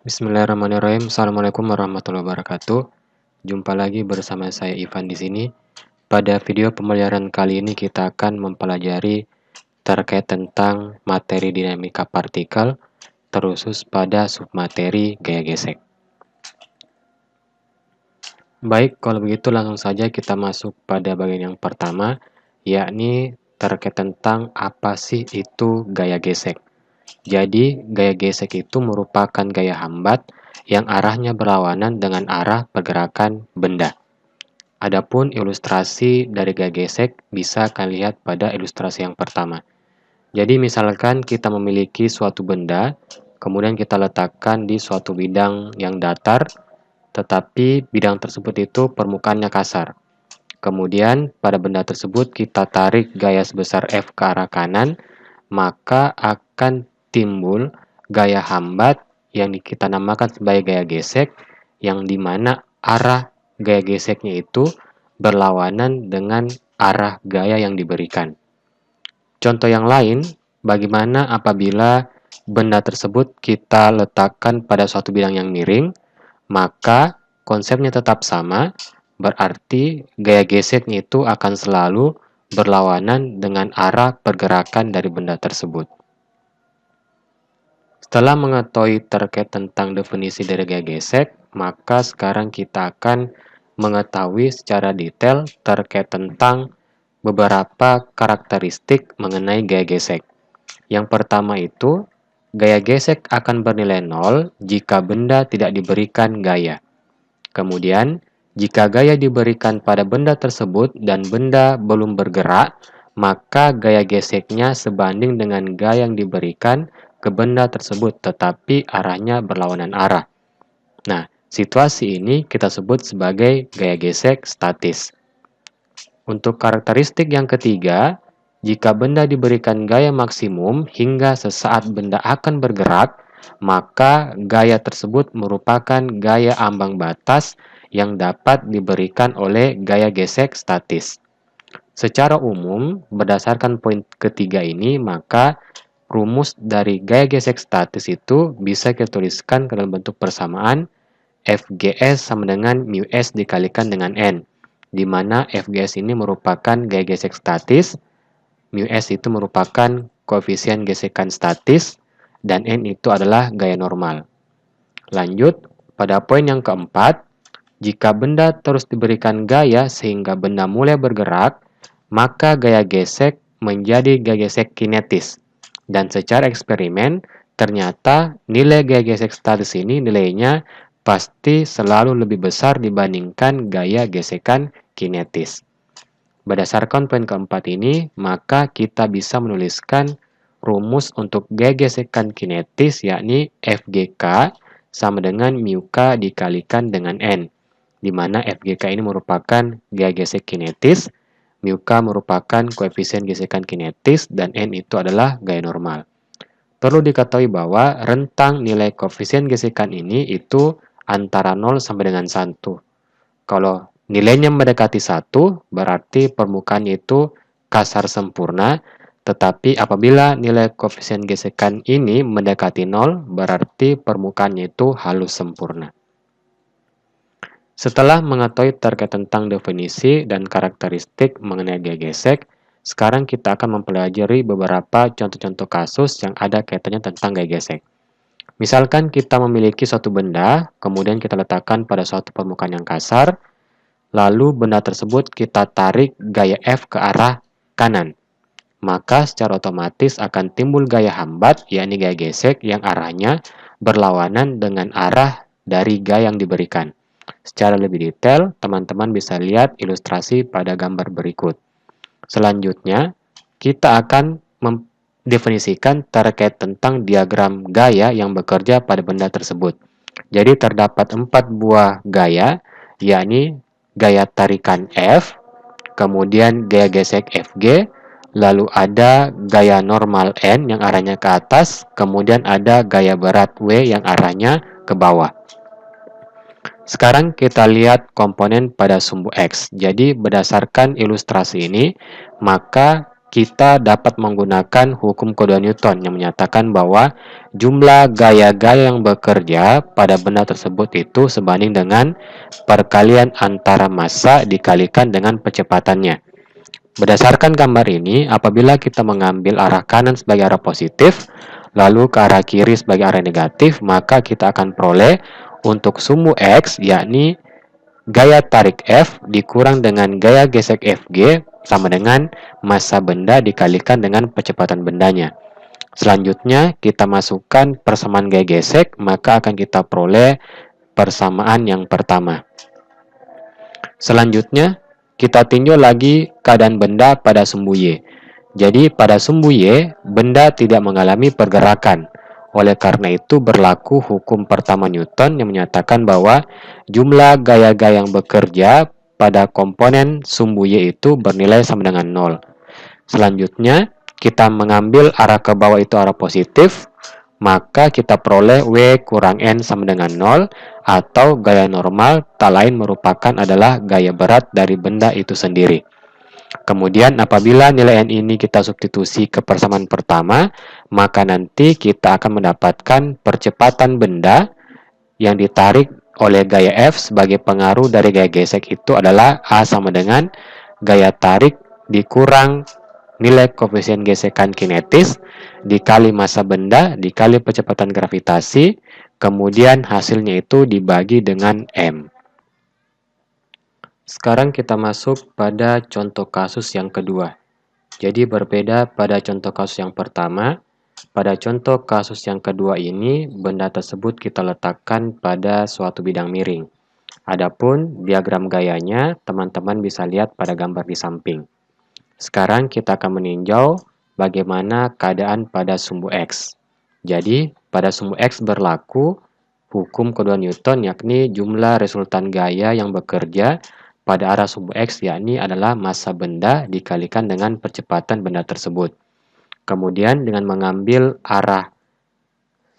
Bismillahirrahmanirrahim. Assalamualaikum warahmatullahi wabarakatuh. Jumpa lagi bersama saya Ivan di sini. Pada video pembelajaran kali ini kita akan mempelajari terkait tentang materi dinamika partikel, terkhusus pada submateri gaya gesek. Baik, kalau begitu langsung saja kita masuk pada bagian yang pertama, yakni terkait tentang apa sih itu gaya gesek. Jadi, gaya gesek itu merupakan gaya hambat yang arahnya berlawanan dengan arah pergerakan benda. Adapun ilustrasi dari gaya gesek bisa kalian lihat pada ilustrasi yang pertama. Jadi, misalkan kita memiliki suatu benda, kemudian kita letakkan di suatu bidang yang datar, tetapi bidang tersebut itu permukaannya kasar. Kemudian, pada benda tersebut kita tarik gaya sebesar F ke arah kanan, maka akan timbul gaya hambat yang kita namakan sebagai gaya gesek, yang dimana arah gaya geseknya itu berlawanan dengan arah gaya yang diberikan. Contoh yang lain, bagaimana apabila benda tersebut kita letakkan pada suatu bidang yang miring, maka konsepnya tetap sama, berarti gaya geseknya itu akan selalu berlawanan dengan arah pergerakan dari benda tersebut. Setelah mengetahui terkait tentang definisi dari gaya gesek, maka sekarang kita akan mengetahui secara detail terkait tentang beberapa karakteristik mengenai gaya gesek. Yang pertama itu, gaya gesek akan bernilai 0 jika benda tidak diberikan gaya. Kemudian, jika gaya diberikan pada benda tersebut dan benda belum bergerak, maka gaya geseknya sebanding dengan gaya yang diberikan ke benda tersebut, tetapi arahnya berlawanan arah. Nah, situasi ini kita sebut sebagai gaya gesek statis. Untuk karakteristik yang ketiga, jika benda diberikan gaya maksimum hingga sesaat benda akan bergerak, maka gaya tersebut merupakan gaya ambang batas yang dapat diberikan oleh gaya gesek statis. Secara umum, berdasarkan poin ketiga ini, maka rumus dari gaya gesek statis itu bisa kita tuliskan ke dalam bentuk persamaan FGS sama dengan μS dikalikan dengan N, di mana FGS ini merupakan gaya gesek statis, μS itu merupakan koefisien gesekan statis, dan N itu adalah gaya normal. Lanjut, pada poin yang keempat, jika benda terus diberikan gaya sehingga benda mulai bergerak, maka gaya gesek menjadi gaya gesek kinetis. Dan secara eksperimen, ternyata nilai gaya gesek statis ini nilainya pasti selalu lebih besar dibandingkan gaya gesekan kinetis. Berdasarkan poin keempat ini, maka kita bisa menuliskan rumus untuk gaya gesekan kinetis, yakni FGK sama dengan μK dikalikan dengan N, di mana FGK ini merupakan gaya gesek kinetis, μK merupakan koefisien gesekan kinetis, dan N itu adalah gaya normal. Perlu diketahui bahwa rentang nilai koefisien gesekan ini itu antara 0 sampai dengan 1. Kalau nilainya mendekati 1, berarti permukaannya itu kasar sempurna, tetapi apabila nilai koefisien gesekan ini mendekati 0, berarti permukaannya itu halus sempurna. Setelah mengetahui terkait tentang definisi dan karakteristik mengenai gaya gesek, sekarang kita akan mempelajari beberapa contoh-contoh kasus yang ada kaitannya tentang gaya gesek. Misalkan kita memiliki suatu benda, kemudian kita letakkan pada suatu permukaan yang kasar, lalu benda tersebut kita tarik gaya F ke arah kanan. Maka secara otomatis akan timbul gaya hambat, yakni gaya gesek yang arahnya berlawanan dengan arah dari gaya yang diberikan. Secara lebih detail, teman-teman bisa lihat ilustrasi pada gambar berikut. Selanjutnya, kita akan mendefinisikan terkait tentang diagram gaya yang bekerja pada benda tersebut. Jadi terdapat 4 buah gaya, yakni gaya tarikan F, kemudian gaya gesek FG, lalu ada gaya normal N yang arahnya ke atas, kemudian ada gaya berat W yang arahnya ke bawah. Sekarang kita lihat komponen pada sumbu X. Jadi berdasarkan ilustrasi ini, maka kita dapat menggunakan hukum kedua Newton yang menyatakan bahwa jumlah gaya-gaya yang bekerja pada benda tersebut itu sebanding dengan perkalian antara massa dikalikan dengan kecepatannya. Berdasarkan gambar ini, apabila kita mengambil arah kanan sebagai arah positif, lalu ke arah kiri sebagai arah negatif, maka kita akan peroleh untuk sumbu X, yakni gaya tarik F dikurang dengan gaya gesek Fg sama dengan massa benda dikalikan dengan kecepatan bendanya. Selanjutnya, kita masukkan persamaan gaya gesek, maka akan kita peroleh persamaan yang pertama. Selanjutnya, kita tinjau lagi keadaan benda pada sumbu Y. Jadi, pada sumbu Y, benda tidak mengalami pergerakan. Oleh karena itu, berlaku hukum pertama Newton yang menyatakan bahwa jumlah gaya-gaya yang bekerja pada komponen sumbu Y itu bernilai sama dengan 0. Selanjutnya, kita mengambil arah ke bawah itu arah positif, maka kita peroleh W kurang N sama dengan 0, atau gaya normal tak lain merupakan adalah gaya berat dari benda itu sendiri. Kemudian apabila nilai N ini kita substitusi ke persamaan pertama, maka nanti kita akan mendapatkan percepatan benda yang ditarik oleh gaya F sebagai pengaruh dari gaya gesek itu adalah A sama dengan gaya tarik dikurang nilai koefisien gesekan kinetis dikali massa benda dikali percepatan gravitasi, kemudian hasilnya itu dibagi dengan M. Sekarang kita masuk pada contoh kasus yang kedua. Jadi berbeda pada contoh kasus yang pertama. Pada contoh kasus yang kedua ini, benda tersebut kita letakkan pada suatu bidang miring. Adapun diagram gayanya, teman-teman bisa lihat pada gambar di samping. Sekarang kita akan meninjau bagaimana keadaan pada sumbu X. Jadi, pada sumbu X berlaku hukum kedua Newton, yakni jumlah resultan gaya yang bekerja pada arah sumbu X, yakni adalah massa benda dikalikan dengan percepatan benda tersebut. Kemudian dengan mengambil arah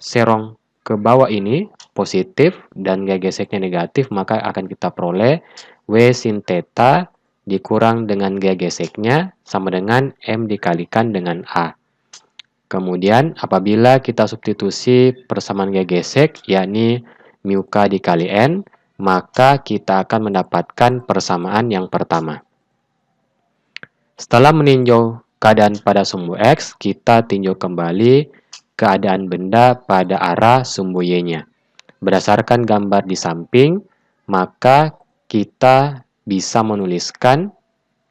serong ke bawah ini positif dan gaya geseknya negatif, maka akan kita peroleh W sin theta dikurang dengan gaya geseknya sama dengan M dikalikan dengan A. Kemudian apabila kita substitusi persamaan gaya gesek, yakni mu K dikali N, maka kita akan mendapatkan persamaan yang pertama. Setelah meninjau keadaan pada sumbu X, kita tinjau kembali keadaan benda pada arah sumbu Y-nya. Berdasarkan gambar di samping, maka kita bisa menuliskan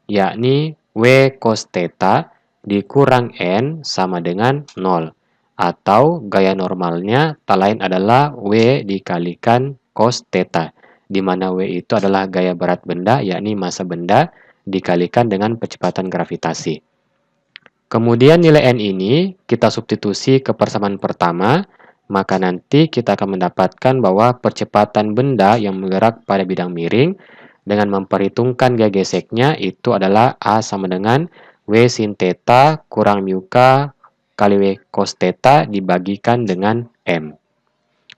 yakni W cos theta dikurang N sama dengan 0. Atau gaya normalnya tak lain adalah W dikalikan cos theta, di mana W itu adalah gaya berat benda, yakni massa benda, dikalikan dengan kecepatan gravitasi. Kemudian nilai N ini kita substitusi ke persamaan pertama, maka nanti kita akan mendapatkan bahwa percepatan benda yang bergerak pada bidang miring dengan memperhitungkan gaya geseknya itu adalah A sama dengan W sin theta kurang mu K kali W cos theta dibagikan dengan M.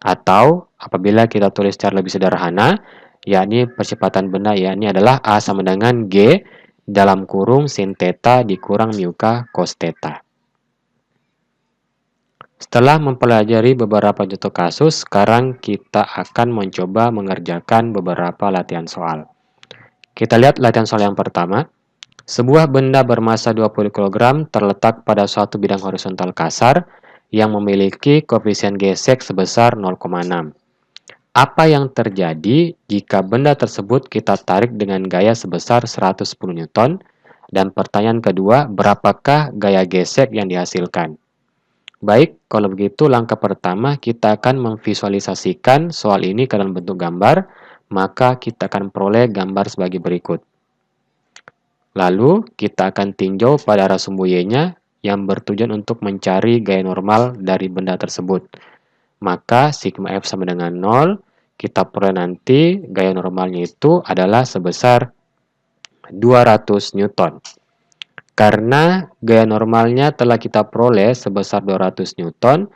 Atau apabila kita tulis secara lebih sederhana, yakni percepatan benda yakni adalah A sama dengan G dalam kurung sin theta dikurang mu K cos theta. Setelah mempelajari beberapa contoh kasus, sekarang kita akan mencoba mengerjakan beberapa latihan soal. Kita lihat latihan soal yang pertama. Sebuah benda bermassa 20 kg terletak pada suatu bidang horizontal kasar yang memiliki koefisien gesek sebesar 0,6. Apa yang terjadi jika benda tersebut kita tarik dengan gaya sebesar 110 Newton? Dan pertanyaan kedua, berapakah gaya gesek yang dihasilkan? Baik, kalau begitu langkah pertama kita akan memvisualisasikan soal ini ke dalam bentuk gambar, maka kita akan peroleh gambar sebagai berikut. Lalu kita akan tinjau pada arah sumbu Y-nya yang bertujuan untuk mencari gaya normal dari benda tersebut. Maka sigma F sama dengan 0, kita peroleh nanti gaya normalnya itu adalah sebesar 200 Newton. Karena gaya normalnya telah kita peroleh sebesar 200 Newton,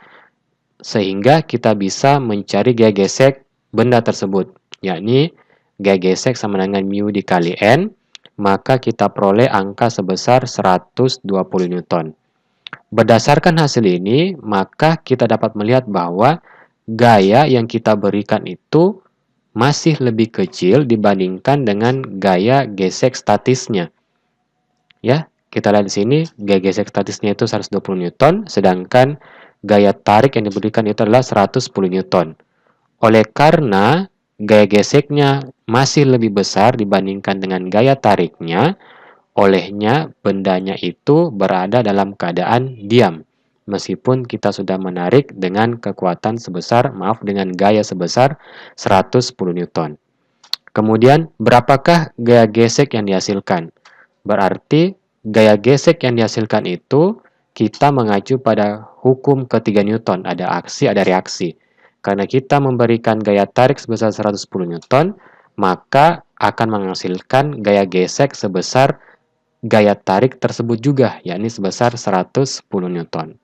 sehingga kita bisa mencari gaya gesek benda tersebut, yakni gaya gesek sama dengan mu dikali N, maka kita peroleh angka sebesar 120 Newton. Berdasarkan hasil ini, maka kita dapat melihat bahwa gaya yang kita berikan itu masih lebih kecil dibandingkan dengan gaya gesek statisnya. Ya, kita lihat di sini, gaya gesek statisnya itu 120 Newton, sedangkan gaya tarik yang diberikan itu adalah 110 Newton. Oleh karena gaya geseknya masih lebih besar dibandingkan dengan gaya tariknya, olehnya bendanya itu berada dalam keadaan diam. Meskipun kita sudah menarik dengan kekuatan sebesar, dengan gaya sebesar 110 Newton. Kemudian, berapakah gaya gesek yang dihasilkan? Berarti, gaya gesek yang dihasilkan itu kita mengacu pada hukum ketiga Newton, ada aksi, ada reaksi. Karena kita memberikan gaya tarik sebesar 110 Newton, maka akan menghasilkan gaya gesek sebesar gaya tarik tersebut juga, yakni sebesar 110 Newton.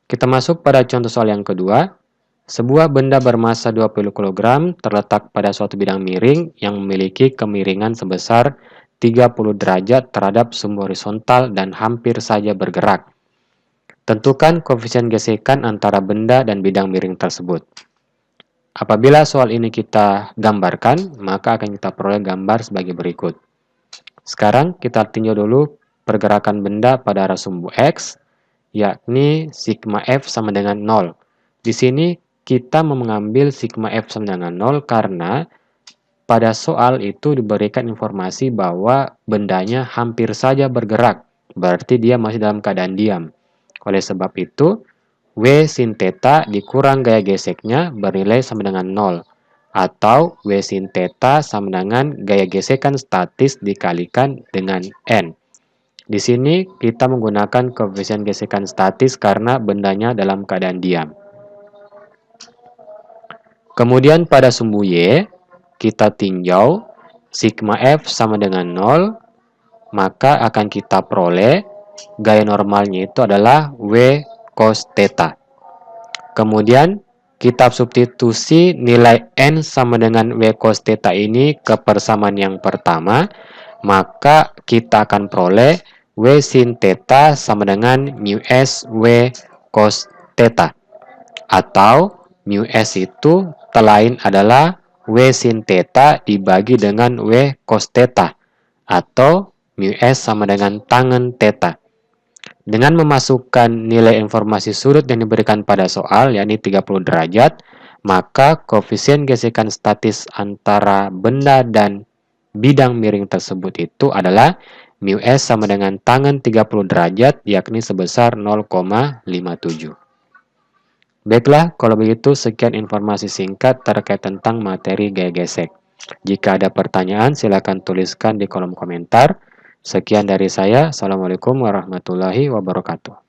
Kita masuk pada contoh soal yang kedua. Sebuah benda bermassa 20 kg terletak pada suatu bidang miring yang memiliki kemiringan sebesar 30 derajat terhadap sumbu horizontal dan hampir saja bergerak. Tentukan koefisien gesekan antara benda dan bidang miring tersebut. Apabila soal ini kita gambarkan, maka akan kita peroleh gambar sebagai berikut. Sekarang kita tinjau dulu pergerakan benda pada arah sumbu X, yakni sigma F sama dengan 0. Di sini kita mengambil sigma F sama dengan 0 karena pada soal itu diberikan informasi bahwa bendanya hampir saja bergerak, berarti dia masih dalam keadaan diam. Oleh sebab itu, W sin theta dikurang gaya geseknya bernilai sama dengan 0, atau W sin theta sama dengan gaya gesekan statis dikalikan dengan N. Di sini kita menggunakan koefisien gesekan statis karena bendanya dalam keadaan diam. Kemudian pada sumbu Y, kita tinjau sigma F sama dengan 0, maka akan kita peroleh gaya normalnya itu adalah W cos theta. Kemudian kita substitusi nilai N sama dengan W cos theta ini ke persamaan yang pertama, maka kita akan peroleh W sin theta sama dengan mu S W cos theta. Atau mu S itu lain adalah W sin theta dibagi dengan W cos theta. Atau mu S sama dengan tangen theta. Dengan memasukkan nilai informasi sudut yang diberikan pada soal, yakni 30 derajat, maka koefisien gesekan statis antara benda dan bidang miring tersebut itu adalah mu S sama dengan tangen 30 derajat, yakni sebesar 0,57. Baiklah, kalau begitu sekian informasi singkat terkait tentang materi gaya gesek. Jika ada pertanyaan, silakan tuliskan di kolom komentar. Sekian dari saya. Assalamualaikum warahmatullahi wabarakatuh.